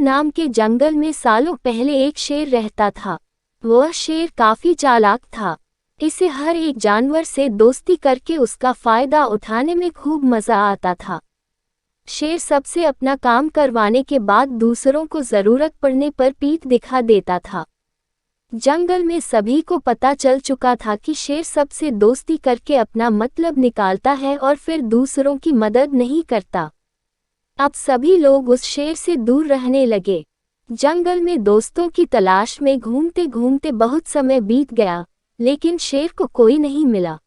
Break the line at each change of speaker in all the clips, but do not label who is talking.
नाम के जंगल में सालों पहले एक शेर रहता था। वह शेर काफी चालाक था। इसे हर एक जानवर से दोस्ती करके उसका फायदा उठाने में खूब मजा आता था। शेर सबसे अपना काम करवाने के बाद दूसरों को जरूरत पड़ने पर पीठ दिखा देता था। जंगल में सभी को पता चल चुका था कि शेर सबसे दोस्ती करके अपना मतलब निकालता है और फिर दूसरों की मदद नहीं करता। अब सभी लोग उस शेर से दूर रहने लगे। जंगल में दोस्तों की तलाश में घूमते घूमते बहुत समय बीत गया, लेकिन शेर को कोई नहीं मिला।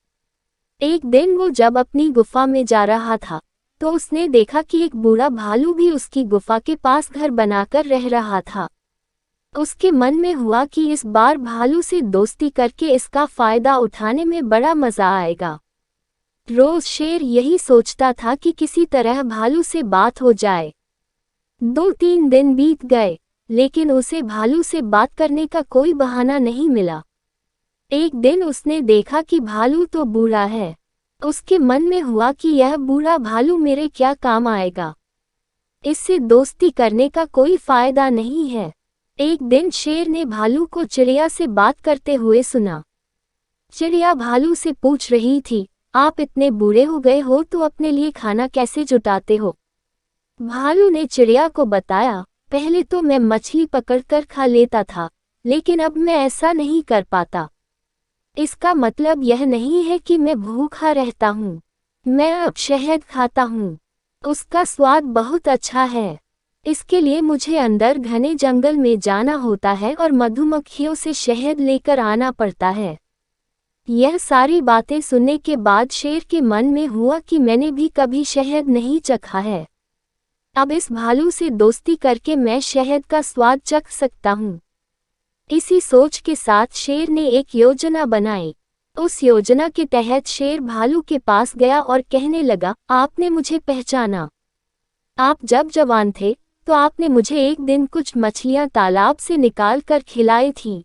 एक दिन वो जब अपनी गुफा में जा रहा था, तो उसने देखा कि एक बूढ़ा भालू भी उसकी गुफा के पास घर बनाकर रह रहा था। उसके मन में हुआ कि इस बार भालू से दोस्ती करके इसका फायदा उठाने में बड़ा मजा आएगा। रोज शेर यही सोचता था कि किसी तरह भालू से बात हो जाए। 2-3 दिन बीत गए, लेकिन उसे भालू से बात करने का कोई बहाना नहीं मिला। एक दिन उसने देखा कि भालू तो बूढ़ा है। उसके मन में हुआ कि यह बूढ़ा भालू मेरे क्या काम आएगा। इससे दोस्ती करने का कोई फायदा नहीं है। एक दिन शेर ने भालू को चिड़िया से बात करते हुए सुना। चिड़िया भालू से पूछ रही थी, आप इतने बूढ़े हो गए हो तो अपने लिए खाना कैसे जुटाते हो? भालू ने चिड़िया को बताया, पहले तो मैं मछली पकड़कर खा लेता था, लेकिन अब मैं ऐसा नहीं कर पाता। इसका मतलब यह नहीं है कि मैं भूखा रहता हूँ। मैं अब शहद खाता हूँ। उसका स्वाद बहुत अच्छा है। इसके लिए मुझे अंदर घने जंगल में जाना होता है और मधुमक्खियों से शहद लेकर आना पड़ता है। यह सारी बातें सुनने के बाद शेर के मन में हुआ कि मैंने भी कभी शहद नहीं चखा है। अब इस भालू से दोस्ती करके मैं शहद का स्वाद चख सकता हूँ। इसी सोच के साथ शेर ने एक योजना बनाई। उस योजना के तहत शेर भालू के पास गया और कहने लगा, आपने मुझे पहचाना। आप जब जवान थे तो आपने मुझे एक दिन कुछ मछलियां तालाब से निकाल कर खिलाई थीं।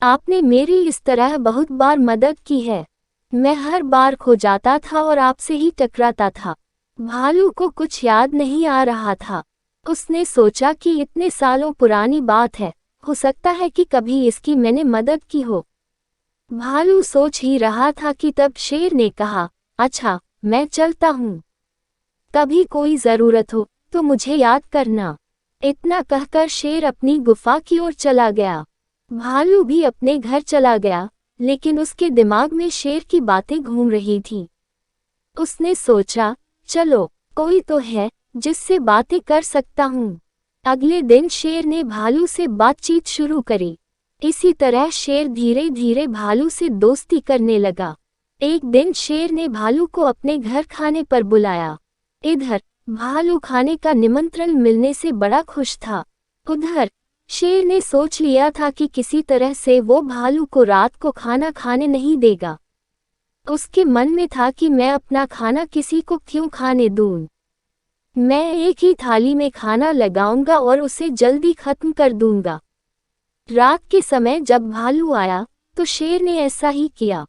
आपने मेरी इस तरह बहुत बार मदद की है। मैं हर बार खो जाता था और आपसे ही टकराता था। भालू को कुछ याद नहीं आ रहा था। उसने सोचा कि इतने सालों पुरानी बात है, हो सकता है कि कभी इसकी मैंने मदद की हो। भालू सोच ही रहा था कि तब शेर ने कहा, अच्छा, मैं चलता हूँ। कभी कोई ज़रूरत हो तो मुझे याद करना। इतना कहकर शेर अपनी गुफा की ओर चला गया। भालू भी अपने घर चला गया, लेकिन उसके दिमाग में शेर की बातें घूम रही थीं। उसने सोचा, चलो, कोई तो है जिससे बातें कर सकता हूँ। अगले दिन शेर ने भालू से बातचीत शुरू करी। इसी तरह शेर धीरे धीरे भालू से दोस्ती करने लगा। एक दिन शेर ने भालू को अपने घर खाने पर बुलाया। इधर भालू खाने का निमंत्रण मिलने से बड़ा खुश था। उधर शेर ने सोच लिया था कि किसी तरह से वो भालू को रात को खाना खाने नहीं देगा। उसके मन में था कि मैं अपना खाना किसी को क्यों खाने दूं। मैं एक ही थाली में खाना लगाऊंगा और उसे जल्दी खत्म कर दूंगा। रात के समय जब भालू आया तो शेर ने ऐसा ही किया।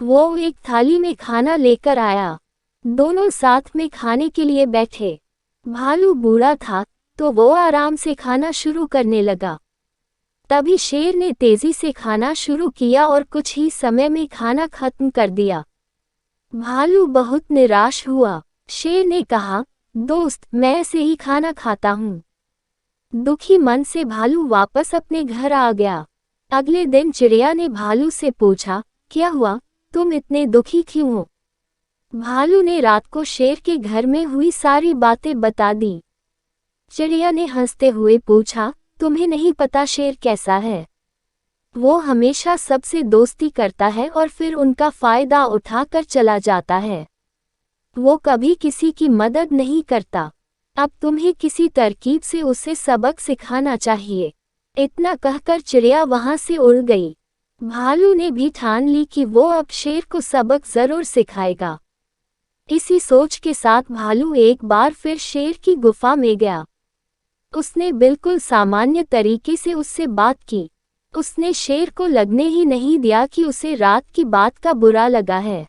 वो एक थाली में खाना लेकर आया। दोनों साथ में खाने के लिए बैठे। भालू बूढ़ा था तो वो आराम से खाना शुरू करने लगा। तभी शेर ने तेजी से खाना शुरू किया और कुछ ही समय में खाना खत्म कर दिया। भालू बहुत निराश हुआ। शेर ने कहा, दोस्त, मैं ऐसे ही खाना खाता हूँ। दुखी मन से भालू वापस अपने घर आ गया। अगले दिन चिड़िया ने भालू से पूछा, क्या हुआ, तुम इतने दुखी क्यों हो? भालू ने रात को शेर के घर में हुई सारी बातें बता दी। चिड़िया ने हंसते हुए पूछा, तुम्हें नहीं पता शेर कैसा है? वो हमेशा सबसे दोस्ती करता है और फिर उनका फायदा उठाकर चला जाता है। वो कभी किसी की मदद नहीं करता। अब तुम्हें किसी तरकीब से उसे सबक सिखाना चाहिए। इतना कहकर चिड़िया वहां से उड़ गई। भालू ने भी ठान ली कि वो अब शेर को सबक जरूर सिखाएगा। इसी सोच के साथ भालू एक बार फिर शेर की गुफा में गया। उसने बिल्कुल सामान्य तरीके से उससे बात की। उसने शेर को लगने ही नहीं दिया कि उसे रात की बात का बुरा लगा है।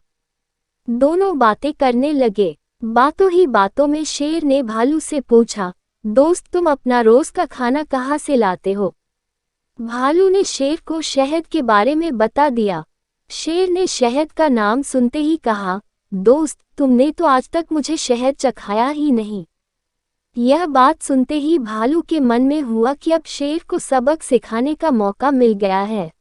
दोनों बातें करने लगे। बातों ही बातों में शेर ने भालू से पूछा, दोस्त, तुम अपना रोज का खाना कहाँ से लाते हो? भालू ने शेर को शहद के बारे में बता दिया। शेर ने शहद का नाम सुनते ही कहा, दोस्त, तुमने तो आज तक मुझे शहद चखाया ही नहीं। यह बात सुनते ही भालू के मन में हुआ कि अब शेर को सबक सिखाने का मौका मिल गया है।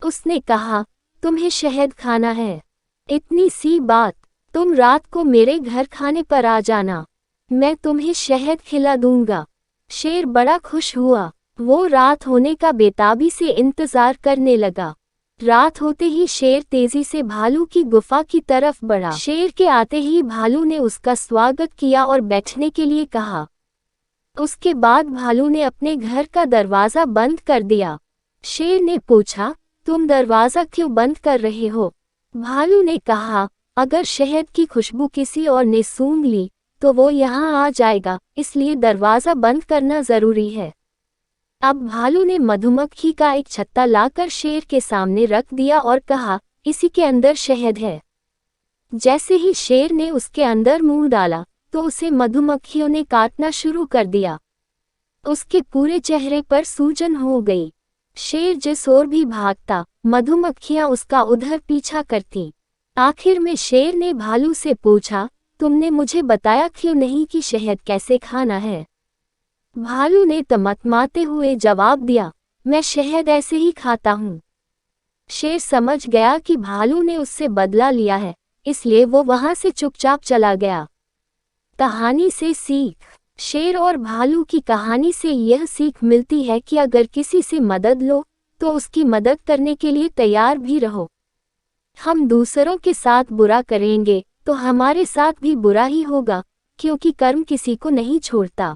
उसने कहा, तुम्हें शहद खाना है? इतनी सी बात, तुम रात को मेरे घर खाने पर आ जाना, मैं तुम्हें शहद खिला दूंगा। शेर बड़ा खुश हुआ। वो रात होने का बेताबी से इंतजार करने लगा। रात होते ही शेर तेजी से भालू की गुफा की तरफ बढ़ा। शेर के आते ही भालू ने उसका स्वागत किया और बैठने के लिए कहा। उसके बाद भालू ने अपने घर का दरवाज़ा बंद कर दिया। शेर ने पूछा, तुम दरवाज़ा क्यों बंद कर रहे हो? भालू ने कहा, अगर शहद की खुशबू किसी और ने सूंघ ली तो वो यहाँ आ जाएगा, इसलिए दरवाज़ा बंद करना ज़रूरी है। अब भालू ने मधुमक्खी का एक छत्ता लाकर शेर के सामने रख दिया और कहा, इसी के अंदर शहद है। जैसे ही शेर ने उसके अंदर मुंह डाला तो उसे मधुमक्खियों ने काटना शुरू कर दिया। उसके पूरे चेहरे पर सूजन हो गई। शेर जिस ओर भी भागता, मधुमक्खियां उसका उधर पीछा करती। आखिर में शेर ने भालू से पूछा, तुमने मुझे बताया क्यों नहीं कि शहद कैसे खाना है? भालू ने तमतमाते हुए जवाब दिया, मैं शहद ऐसे ही खाता हूँ। शेर समझ गया कि भालू ने उससे बदला लिया है, इसलिए वो वहां से चुपचाप चला गया। कहानी से सीख। शेर और भालू की कहानी से यह सीख मिलती है कि अगर किसी से मदद लो तो उसकी मदद करने के लिए तैयार भी रहो। हम दूसरों के साथ बुरा करेंगे तो हमारे साथ भी बुरा ही होगा, क्योंकि कर्म किसी को नहीं छोड़ता।